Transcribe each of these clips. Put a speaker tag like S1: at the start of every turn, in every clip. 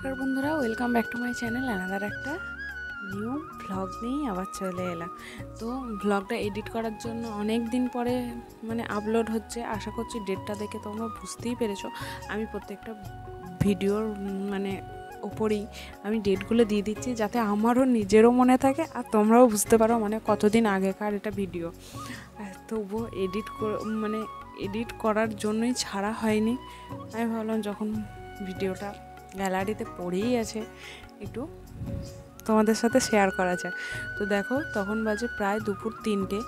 S1: নমস্কার বন্ধুরা, welcome back to my channel. Another একটা নিউ ভ্লগ নিয়েই আবার চলে এলাম। তো ভ্লগটা এডিট করার জন্য অনেক দিন পরে আপলোড হচ্ছে। আশা করছি ডেটটা দেখে তোমরা বুঝতেই পেরেছো। আমি প্রত্যেকটা ভিডিওর ওপরেই আমি ডেটগুলো দিয়ে দিচ্ছি, যাতে আমারও নিজেরও মনে থাকে আর তোমরাও বুঝতে পারো কতদিন আগেকার এটা ভিডিও। তবুও এডিট করার জন্যই ছাড়া হয়নি। আমি ভাবলাম যখন ভিডিওটা গ্যালারিতে পড়েই আছে, একটু তোমাদের সাথে শেয়ার করা যায়। তো দেখো, তখন বাজে প্রায় দুপুর 3টে।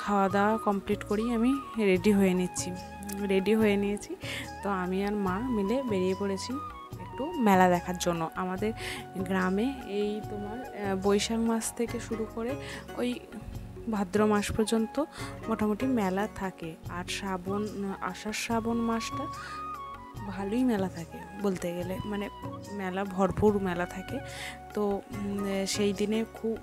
S1: খাওয়া দাওয়া কমপ্লিট করেই আমি রেডি হয়ে নিয়েছি। তো আমি আর মা মিলে বেরিয়ে পড়েছি একটু মেলা দেখার জন্য। আমাদের গ্রামে এই বৈশাখ মাস থেকে শুরু করে ওই ভাদ্র মাস পর্যন্ত মোটামুটি মেলা থাকে। আর আষাঢ় শ্রাবণ মাসটা ভালোই মেলা থাকে বলতে গেলে, মেলা ভরপুর মেলা থাকে। তো সেই দিনে খুব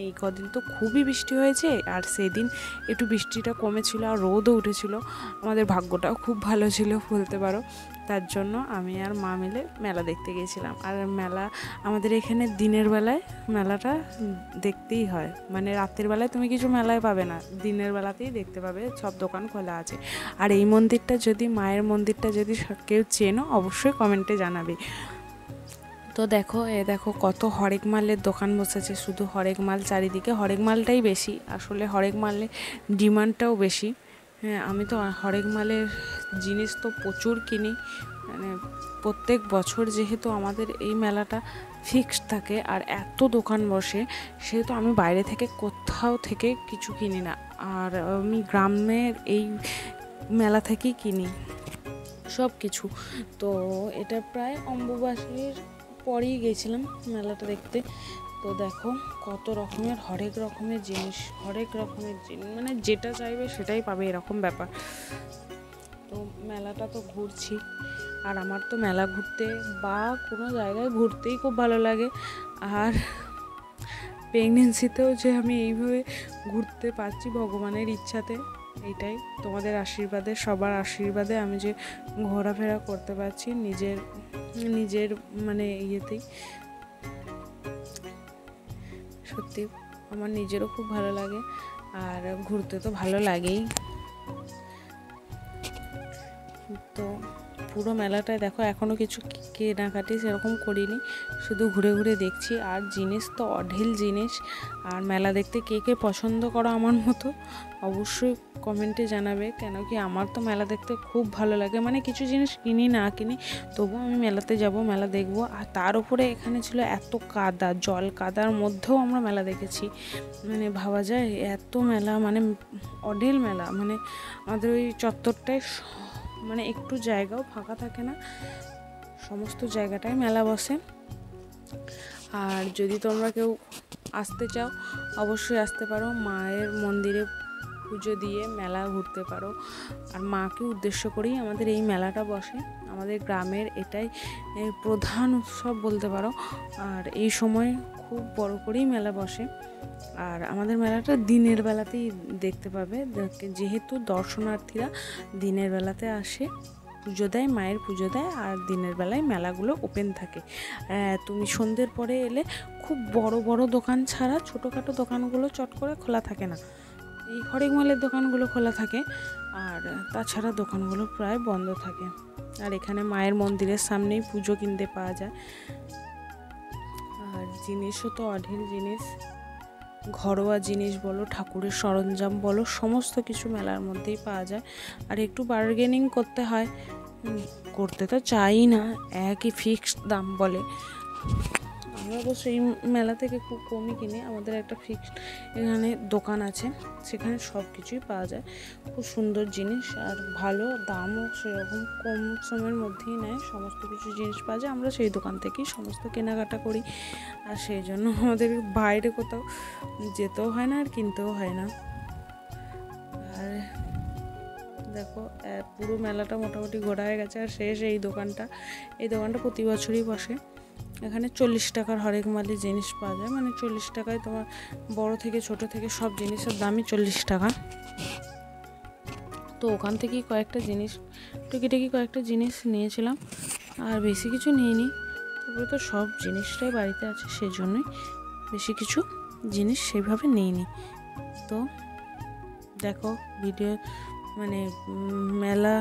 S1: এই কদিন তো খুবই বৃষ্টি হয়েছে, আর সেই দিন একটু বৃষ্টিটা কমেছিল আর রোদও উঠেছিল। আমাদের ভাগ্যটাও খুব ভালো ছিল বলতে পারো। তার জন্য আমি আর মা মিলে মেলা দেখতে গিয়েছিলাম। আর মেলা আমাদের এখানে দিনের বেলায় মেলাটা দেখতেই হয়, রাতের বেলায় তুমি কিছু মেলায় পাবে না, দিনের বেলাতেই দেখতে পাবে, সব দোকান খোলা আছে। আর এই মন্দিরটা যদি, মায়ের মন্দিরটা যদি কেউ চেনো, অবশ্যই কমেন্টে জানাবে। তো দেখো কত হরেক মালের দোকান বসেছে, শুধু হরেক মাল চারিদিকে। হরেক মালটাই বেশি, আসলে হরেক মালের ডিমান্ডটাও বেশি। হ্যাঁ, আমি তো হরেক মালের জিনিস তো প্রচুর কিনি। প্রত্যেক বছর যেহেতু আমাদের এই মেলাটা ফিক্সড থাকে আর এত দোকান বসে, সেহেতু আমি বাইরে থেকে কোথাও থেকে কিছু কিনি না। আর আমি গ্রামের এই মেলা থেকেই কিনি সব কিছু। তো এটা প্রায় অম্বুবাসীর পরেই গেছিলাম মেলাটা দেখতে। তো দেখো কত রকমের হরেক রকমের জিনিস, যেটা চাইবে সেটাই পাবে, এরকম ব্যাপার। তো মেলাটা তো ঘুরছি, আর আমার তো মেলা ঘুরতে বা কোনো জায়গায় ঘুরতেই খুব ভালো লাগে। আর প্রেগনেন্সিতেও যে আমি এইভাবে ঘুরতে পারছি ভগবানের ইচ্ছাতে, এইটাই তোমাদের আশীর্বাদে, সবার আশীর্বাদে আমি যে ঘোরাফেরা করতে পারছি নিজের ইয়েতেই। সত্যি আমার নিজেরও খুব ভালো লাগে, আর ঘুরতে তো ভালো লাগেই। তো পুরো মেলাটায় দেখো, এখনও কিছু কেনাকাটি সেরকম করিনি, শুধু ঘুরে ঘুরে দেখছি। আর জিনিস তো অঢেল জিনিস। আর মেলা দেখতে কে কে পছন্দ করো আমার মতো, অবশ্যই কমেন্টে জানাবে। কেন কি আমার তো মেলা দেখতে খুব ভালো লাগে, কিছু জিনিস কিনি না কিনি, তবুও আমি মেলাতে যাব, মেলা দেখবো। আর তার উপরে এখানে ছিল এত কাদা, জল কাদার মধ্যেও আমরা মেলা দেখেছি। ভাবা যায় এত মেলা, অঢেল মেলা। আমাদের ওই চত্বরটায় একটু জায়গাও ফাঁকা থাকে না, সমস্ত জায়গাটায় মেলা বসে। আর যদি তোমরা কেউ আসতে চাও, অবশ্যই আসতে পারো, মায়ের মন্দিরে পুজো দিয়ে মেলা ঘুরতে পারো। আর মাকে উদ্দেশ্য করেই আমাদের এই মেলাটা বসে। আমাদের গ্রামের এটাই প্রধান উৎসব বলতে পারো। আর এই সময় খুব বড় করেই মেলা বসে। আর আমাদের মেলাটা দিনের বেলাতেই দেখতে পাবে, যেহেতু দর্শনার্থীরা দিনের বেলাতে আসে, পুজো দেয়, মায়ের পুজো দেয়। আর দিনের বেলায় মেলাগুলো ওপেন থাকে। তুমি সন্ধ্যের পরে এলে খুব বড় বড় দোকান ছাড়া ছোটোখাটো দোকানগুলো চট করে খোলা থাকে না। এই হরেক মালের দোকানগুলো খোলা থাকে, আর তাছাড়া দোকানগুলো প্রায় বন্ধ থাকে। আর এখানে মায়ের মন্দিরের সামনেই পুজো কিনতে পাওয়া যায়। আর জিনিসও তো অঢেল জিনিস, ঘরোয়া জিনিস বলো, ঠাকুরের সরঞ্জাম বলো, সমস্ত কিছু মেলার মধ্যেই পাওয়া যায়। আর একটু বার্গেনিং করতে হয়, করতে তো চাই না, একই ফিক্সড দাম বলে। আমরা অবশ্য এই মেলা থেকে খুব কমই কিনে, আমাদের একটা ফিক্সড এখানে দোকান আছে, সেখানে সব কিছুই পাওয়া যায়, খুব সুন্দর জিনিস। আর ভালো দামও সেরকম কম সময়ের মধ্যেই নেয়, সমস্ত কিছু জিনিস পাওয়া যায়। আমরা সেই দোকান থেকেই সমস্ত কেনাকাটা করি, আর সেই জন্য আমাদের বাইরে কোথাও যেতেও হয় না আর কিনতেও হয় না। আর দেখো পুরো মেলাটা মোটামুটি ঘোরা হয়ে গেছে, আর শেষ এই দোকানটা প্রতি বছরই বসে। এখানে 40 টাকার হরেক মালের জিনিস পাওয়া যায়, 40 টাকায় তোমার বড় থেকে ছোট থেকে সব জিনিসের দামই 40 টাকা। তো ওখান থেকেই কয়েকটা জিনিস নিয়েছিলাম, আর বেশি কিছু নিইনি। তারপরে তো সব জিনিসটাই বাড়িতে আছে, সেই জন্যই বেশি কিছু জিনিস সেইভাবে নিইনি। তো দেখো ভিডিও মানে মেলা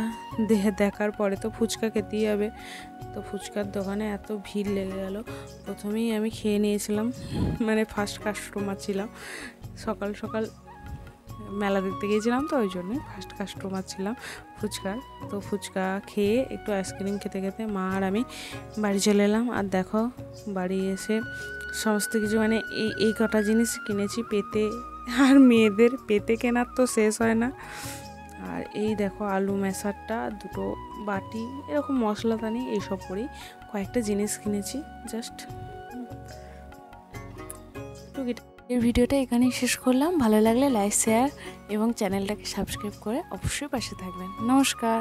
S1: দেখার পরে তো ফুচকা খেতেই হবে। তো ফুচকার দোকানে এত ভিড় লেগে গেল, প্রথমেই আমি খেয়ে নিয়েছিলাম, মানে ফার্স্ট কাস্টমার ছিলাম। সকাল সকাল মেলা দেখতে গিয়েছিলাম, তো ওই জন্যই ফার্স্ট কাস্টমার ছিলাম ফুচকার। তো ফুচকা খেয়ে একটু আইসক্রিম খেতে খেতে মা আর আমি বাড়ি চলে এলাম। আর দেখো বাড়ি এসে সমস্ত কিছু মানে এই কটা জিনিস কিনেছি, পেতে আর মেয়েদের পেতে কেনার তো শেষ হয় না। আর এই দেখো আলু মেশারটা, দুটো বাটি, এরকম মশলাদানি এইসব করেই কয়েকটা জিনিস কিনেছি জাস্ট। এই ভিডিওটা এখানেই শেষ করলাম। ভালো লাগলে লাইক, শেয়ার এবং চ্যানেলটাকে সাবস্ক্রাইব করে অবশ্যই পাশে থাকবেন। নমস্কার।